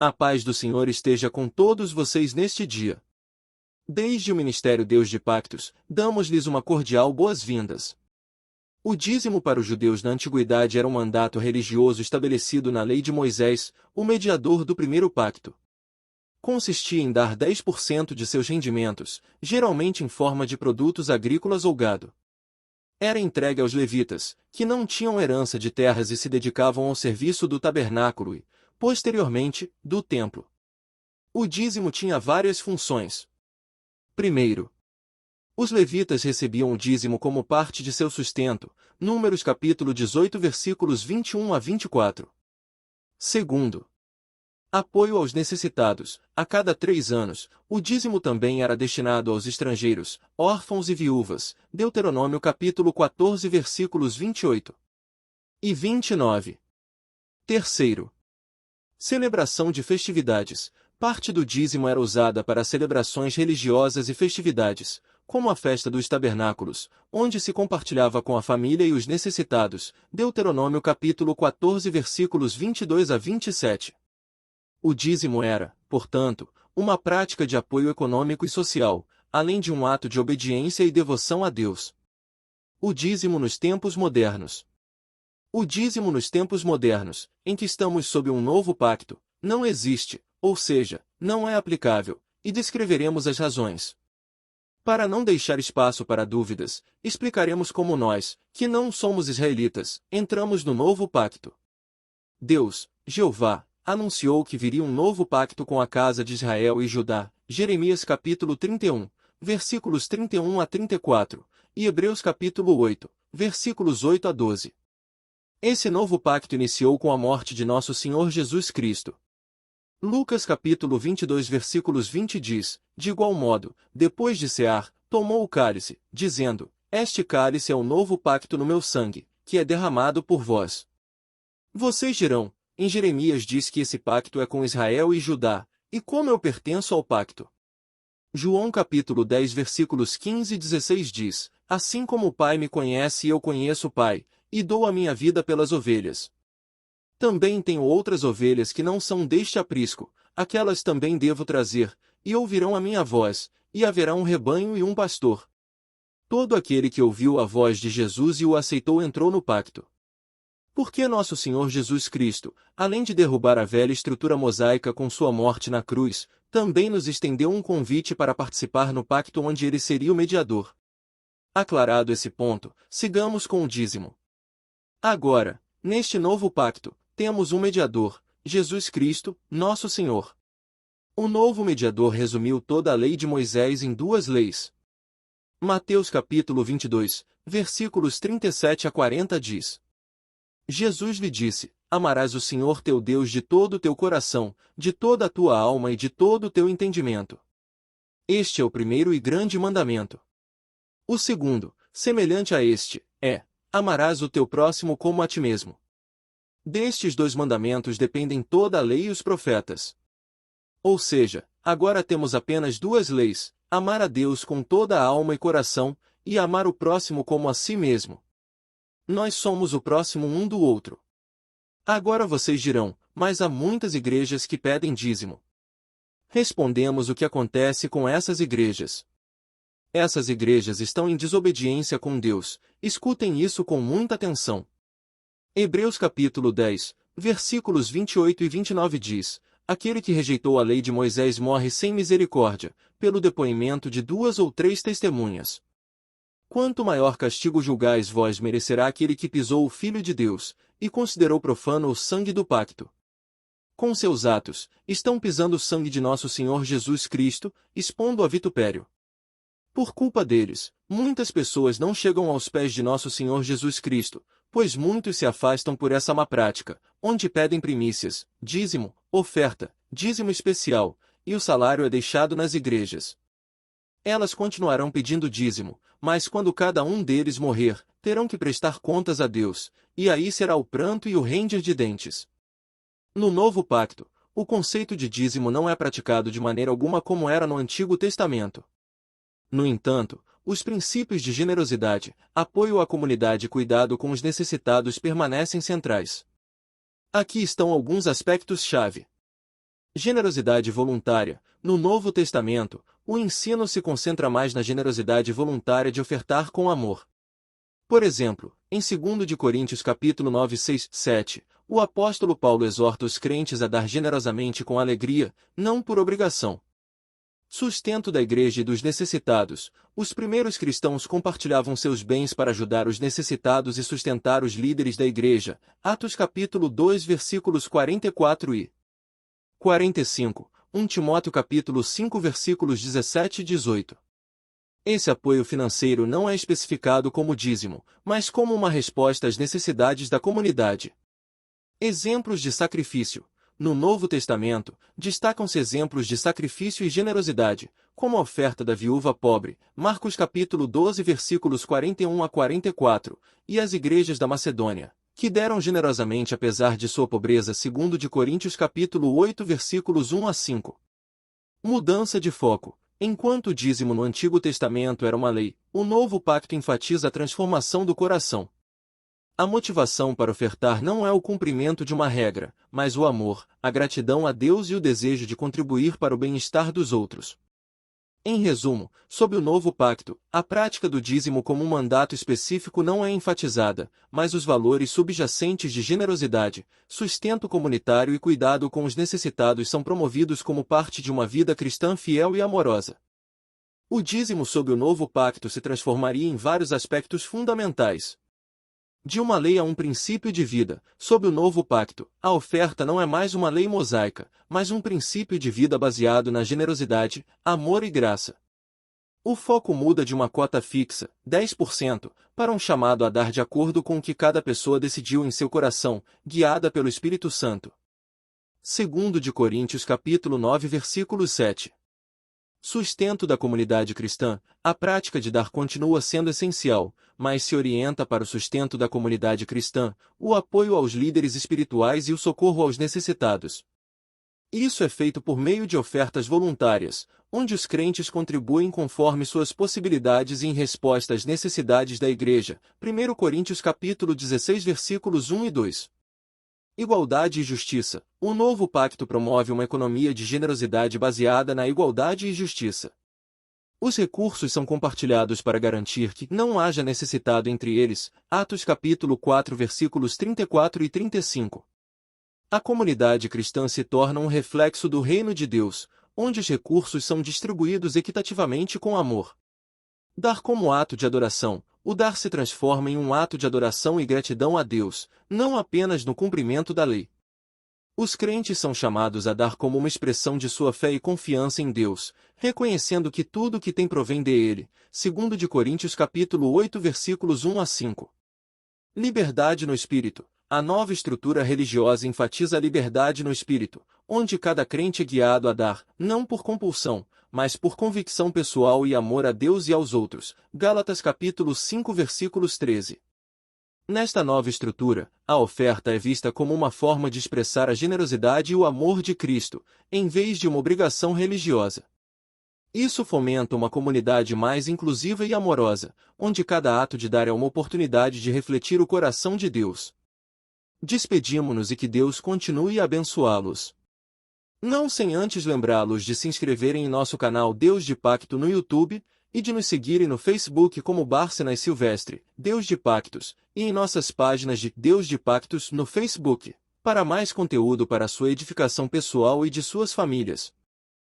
A paz do Senhor esteja com todos vocês neste dia. Desde o Ministério Deus de Pactos, damos-lhes uma cordial boas-vindas. O dízimo para os judeus na antiguidade era um mandato religioso estabelecido na lei de Moisés, o mediador do primeiro pacto. Consistia em dar 10% de seus rendimentos, geralmente em forma de produtos agrícolas ou gado. Era entregue aos levitas, que não tinham herança de terras e se dedicavam ao serviço do tabernáculo e, posteriormente, do templo. O dízimo tinha várias funções. Primeiro, os levitas recebiam o dízimo como parte de seu sustento, Números capítulo 18 versículos 21 a 24. Segundo, apoio aos necessitados. A cada 3 anos, o dízimo também era destinado aos estrangeiros, órfãos e viúvas, Deuteronômio capítulo 14 versículos 28 e 29. Terceiro, celebração de festividades. Parte do dízimo era usada para celebrações religiosas e festividades, como a festa dos tabernáculos, onde se compartilhava com a família e os necessitados, Deuteronômio capítulo 14 versículos 22 a 27. O dízimo era, portanto, uma prática de apoio econômico e social, além de um ato de obediência e devoção a Deus. O dízimo nos tempos modernos. O dízimo nos tempos modernos, em que estamos sob um novo pacto, não existe, ou seja, não é aplicável, e descreveremos as razões. Para não deixar espaço para dúvidas, explicaremos como nós, que não somos israelitas, entramos no novo pacto. Deus, Jeová, anunciou que viria um novo pacto com a casa de Israel e Judá, Jeremias capítulo 31, versículos 31 a 34, e Hebreus capítulo 8, versículos 8 a 12. Esse novo pacto iniciou com a morte de nosso Senhor Jesus Cristo. Lucas capítulo 22 versículos 20 diz, de igual modo, depois de cear, tomou o cálice, dizendo, este cálice é o novo pacto no meu sangue, que é derramado por vós. Vocês dirão, em Jeremias diz que esse pacto é com Israel e Judá, e como eu pertenço ao pacto? João capítulo 10 versículos 15 e 16 diz, assim como o Pai me conhece e eu conheço o Pai, e dou a minha vida pelas ovelhas. Também tenho outras ovelhas que não são deste aprisco, aquelas também devo trazer, e ouvirão a minha voz, e haverá um rebanho e um pastor. Todo aquele que ouviu a voz de Jesus e o aceitou entrou no pacto. Porque nosso Senhor Jesus Cristo, além de derrubar a velha estrutura mosaica com sua morte na cruz, também nos estendeu um convite para participar no pacto onde ele seria o mediador. Aclarado esse ponto, sigamos com o dízimo. Agora, neste novo pacto, temos um mediador, Jesus Cristo, nosso Senhor. O novo mediador resumiu toda a lei de Moisés em 2 leis. Mateus capítulo 22, versículos 37 a 40 diz. Jesus lhe disse, amarás o Senhor teu Deus de todo o teu coração, de toda a tua alma e de todo o teu entendimento. Este é o primeiro e grande mandamento. O segundo, semelhante a este, é, amarás o teu próximo como a ti mesmo. Destes 2 mandamentos dependem toda a lei e os profetas. Ou seja, agora temos apenas 2 leis, amar a Deus com toda a alma e coração, e amar o próximo como a si mesmo. Nós somos o próximo um do outro. Agora vocês dirão, mas há muitas igrejas que pedem dízimo. Respondemos o que acontece com essas igrejas. Essas igrejas estão em desobediência com Deus, escutem isso com muita atenção. Hebreus capítulo 10, versículos 28 e 29 diz, aquele que rejeitou a lei de Moisés morre sem misericórdia, pelo depoimento de 2 ou 3 testemunhas. Quanto maior castigo julgais vós merecerá aquele que pisou o Filho de Deus, e considerou profano o sangue do pacto. Com seus atos, estão pisando o sangue de nosso Senhor Jesus Cristo, expondo a vitupério. Por culpa deles, muitas pessoas não chegam aos pés de nosso Senhor Jesus Cristo, pois muitos se afastam por essa má prática, onde pedem primícias, dízimo, oferta, dízimo especial, e o salário é deixado nas igrejas. Elas continuarão pedindo dízimo, mas quando cada um deles morrer, terão que prestar contas a Deus, e aí será o pranto e o ranger de dentes. No Novo Pacto, o conceito de dízimo não é praticado de maneira alguma como era no Antigo Testamento. No entanto, os princípios de generosidade, apoio à comunidade e cuidado com os necessitados permanecem centrais. Aqui estão alguns aspectos-chave. Generosidade voluntária. No Novo Testamento, o ensino se concentra mais na generosidade voluntária de ofertar com amor. Por exemplo, em 2 de Coríntios capítulo 9, 6, 7, o apóstolo Paulo exorta os crentes a dar generosamente com alegria, não por obrigação. Sustento da igreja e dos necessitados. Os primeiros cristãos compartilhavam seus bens para ajudar os necessitados e sustentar os líderes da igreja. Atos capítulo 2 versículos 44 e 45. 1 Timóteo capítulo 5 versículos 17 e 18. Esse apoio financeiro não é especificado como dízimo, mas como uma resposta às necessidades da comunidade. Exemplos de sacrifício. No Novo Testamento, destacam-se exemplos de sacrifício e generosidade, como a oferta da viúva pobre, Marcos capítulo 12 versículos 41 a 44, e as igrejas da Macedônia, que deram generosamente apesar de sua pobreza, 2 de Coríntios capítulo 8 versículos 1 a 5. Mudança de foco. Enquanto o dízimo no Antigo Testamento era uma lei, o Novo Pacto enfatiza a transformação do coração. A motivação para ofertar não é o cumprimento de uma regra, mas o amor, a gratidão a Deus e o desejo de contribuir para o bem-estar dos outros. Em resumo, sob o Novo Pacto, a prática do dízimo como um mandato específico não é enfatizada, mas os valores subjacentes de generosidade, sustento comunitário e cuidado com os necessitados são promovidos como parte de uma vida cristã fiel e amorosa. O dízimo sob o Novo Pacto se transformaria em vários aspectos fundamentais. De uma lei a um princípio de vida, sob o Novo Pacto, a oferta não é mais uma lei mosaica, mas um princípio de vida baseado na generosidade, amor e graça. O foco muda de uma cota fixa, 10%, para um chamado a dar de acordo com o que cada pessoa decidiu em seu coração, guiada pelo Espírito Santo. 2 de Coríntios capítulo 9 versículo 7. Sustento da comunidade cristã. A prática de dar continua sendo essencial, mas se orienta para o sustento da comunidade cristã, o apoio aos líderes espirituais e o socorro aos necessitados. Isso é feito por meio de ofertas voluntárias, onde os crentes contribuem conforme suas possibilidades e em resposta às necessidades da igreja. 1 Coríntios capítulo 16 versículos 1 e 2. Igualdade e justiça. O Novo Pacto promove uma economia de generosidade baseada na igualdade e justiça. Os recursos são compartilhados para garantir que não haja necessitado entre eles. Atos capítulo 4 versículos 34 e 35. A comunidade cristã se torna um reflexo do reino de Deus, onde os recursos são distribuídos equitativamente com amor. Dar como ato de adoração. O dar se transforma em um ato de adoração e gratidão a Deus, não apenas no cumprimento da lei. Os crentes são chamados a dar como uma expressão de sua fé e confiança em Deus, reconhecendo que tudo o que tem provém dele. 2 de Coríntios capítulo 8 versículos 1 a 5. Liberdade no espírito. A nova estrutura religiosa enfatiza a liberdade no espírito, onde cada crente é guiado a dar, não por compulsão, mas por convicção pessoal e amor a Deus e aos outros. Gálatas capítulo 5 versículos 13. Nesta nova estrutura, a oferta é vista como uma forma de expressar a generosidade e o amor de Cristo, em vez de uma obrigação religiosa. Isso fomenta uma comunidade mais inclusiva e amorosa, onde cada ato de dar é uma oportunidade de refletir o coração de Deus. Despedimo-nos e que Deus continue a abençoá-los. Não sem antes lembrá-los de se inscreverem em nosso canal Deus de Pacto no YouTube, e de nos seguirem no Facebook como Bárcenas Silvestre, Deus de Pactos, e em nossas páginas de Deus de Pactos no Facebook, para mais conteúdo para sua edificação pessoal e de suas famílias.